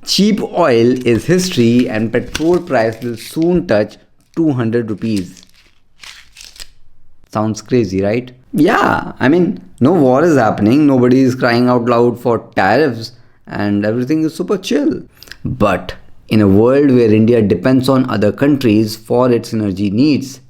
Cheap oil is history and petrol price will soon touch 200 rupees. Sounds crazy, right? Yeah, no war is happening, nobody is crying out loud for tariffs, and everything is super chill. But in a world where India depends on other countries for its energy needs,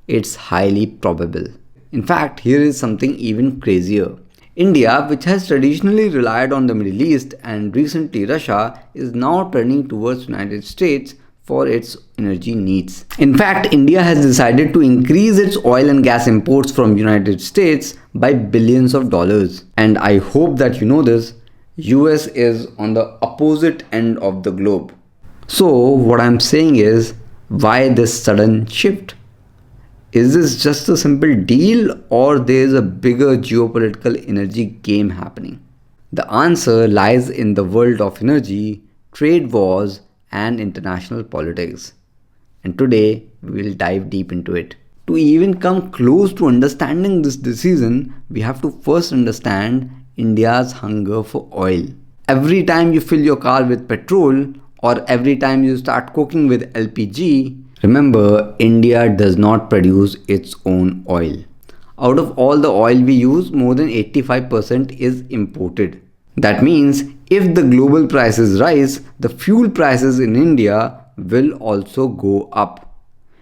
it's highly probable. In fact, here is something even crazier. India, which has traditionally relied on the Middle East and recently Russia, is now turning towards United States for its energy needs. In fact, India has decided to increase its oil and gas imports from United States by billions of dollars. And I hope that you know this, US is on the opposite end of the globe. So what I'm saying is, why this sudden shift? Is this just a simple deal or there's a bigger geopolitical energy game happening? The answer lies in the world of energy, trade wars, and international politics. And today we will dive deep into it. To even come close to understanding this decision, we have to first understand India's hunger for oil. Every time you fill your car with petrol or every time you start cooking with LPG, remember, India does not produce its own oil. Out of all the oil we use, more than 85% is imported. That means if the global prices rise, the fuel prices in India will also go up,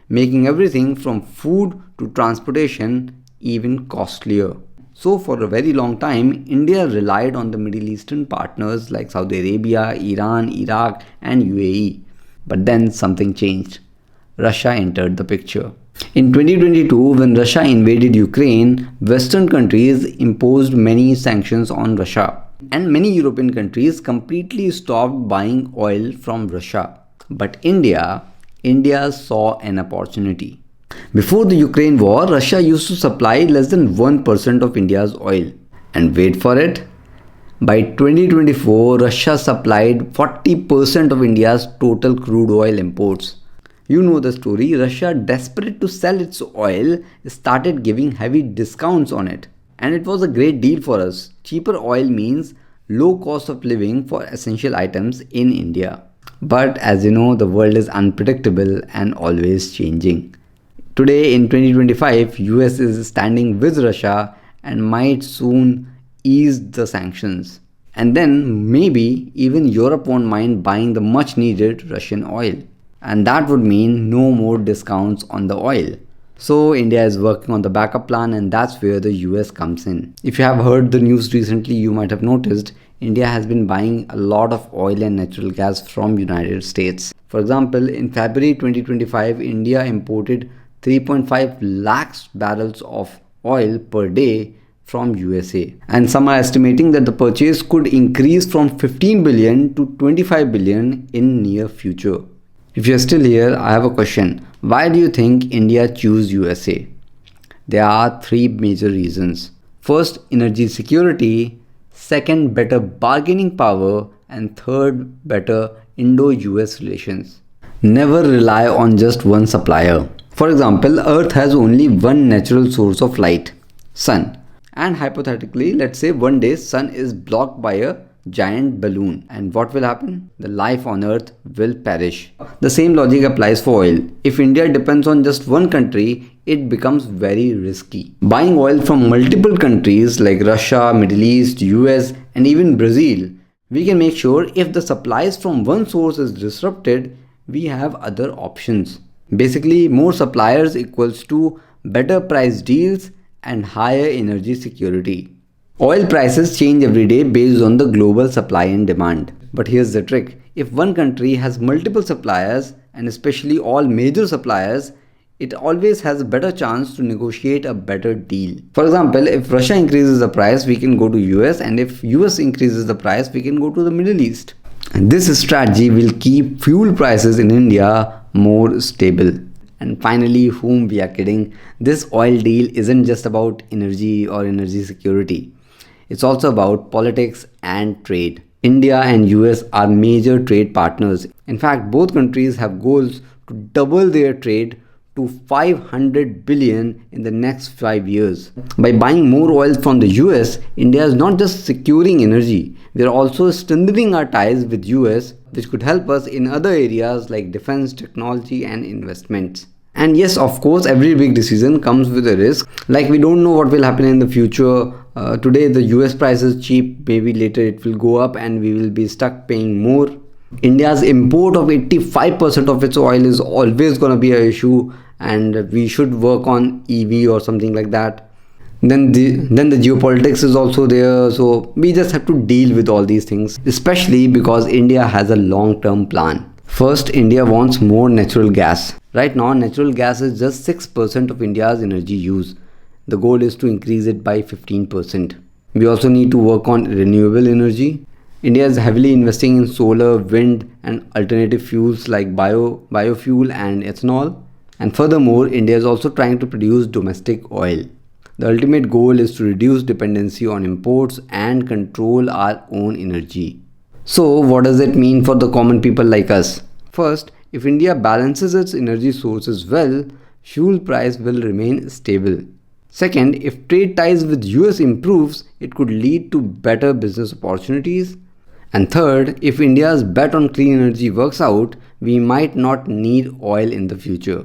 making everything from food to transportation even costlier. So for a very long time, India relied on the Middle Eastern partners like Saudi Arabia, Iran, Iraq and UAE. But then something changed. Russia entered the picture. In 2022, when Russia invaded Ukraine, Western countries imposed many sanctions on Russia. And many European countries completely stopped buying oil from Russia. But India saw an opportunity. Before the Ukraine war, Russia used to supply less than 1% of India's oil. And wait for it, by 2024, Russia supplied 40% of India's total crude oil imports. You know the story. Russia, desperate to sell its oil, started giving heavy discounts on it. And it was a great deal for us. Cheaper oil means low cost of living for essential items in India. But as you know, the world is unpredictable and always changing. Today in 2025, US is standing with Russia and might soon ease the sanctions. And then maybe even Europe won't mind buying the much needed Russian oil. And that would mean no more discounts on the oil. So India is working on the backup plan, and that's where the US comes in. If you have heard the news recently, you might have noticed India has been buying a lot of oil and natural gas from United States. For example, in February 2025, India imported 3.5 lakhs barrels of oil per day from USA. And some are estimating that the purchase could increase from 15 billion to 25 billion in near future. If you're still here, I have a question. Why do you think India chose USA? There are three major reasons. First, energy security. Second, better bargaining power. And third, better Indo-US relations. Never rely on just one supplier. For example, Earth has only one natural source of light, sun. And hypothetically, let's say one day sun is blocked by a giant balloon, and what will happen? The life on earth will perish. The same logic applies for oil. If India depends on just one country, it becomes very risky. Buying oil from multiple countries like Russia, Middle East, US and even Brazil, we can make sure if the supplies from one source is disrupted, we have other options. Basically, more suppliers equals to better price deals and higher energy security. Oil prices change every day based on the global supply and demand. But here's the trick. If one country has multiple suppliers, and especially all major suppliers, it always has a better chance to negotiate a better deal. For example, if Russia increases the price, we can go to US, and if US increases the price, we can go to the Middle East. And this strategy will keep fuel prices in India more stable. And finally, whom we are kidding, this oil deal isn't just about energy or energy security. It's also about politics and trade. India and US are major trade partners. In fact, both countries have goals to double their trade to 500 billion in the next 5 years. By buying more oil from the US, India is not just securing energy. We are also strengthening our ties with US, which could help us in other areas like defense, technology and investments. And yes, of course, every big decision comes with a risk. Like we don't know what will happen in the future. Today the US price is cheap, maybe later it will go up and we will be stuck paying more. India's import of 85% of its oil is always going to be an issue, and we should work on EV or something like that. Then the geopolitics is also there, so we just have to deal with all these things, especially because India has a long term plan. First, India wants more natural gas. Right now natural gas is just 6% of India's energy use. The goal is to increase it by 15%. We also need to work on renewable energy. India is heavily investing in solar, wind and alternative fuels like biofuel and ethanol. And furthermore, India is also trying to produce domestic oil. The ultimate goal is to reduce dependency on imports and control our own energy. So, what does it mean for the common people like us? First, if India balances its energy sources well, fuel price will remain stable. Second, if trade ties with US improves, it could lead to better business opportunities. And third, if India's bet on clean energy works out, we might not need oil in the future.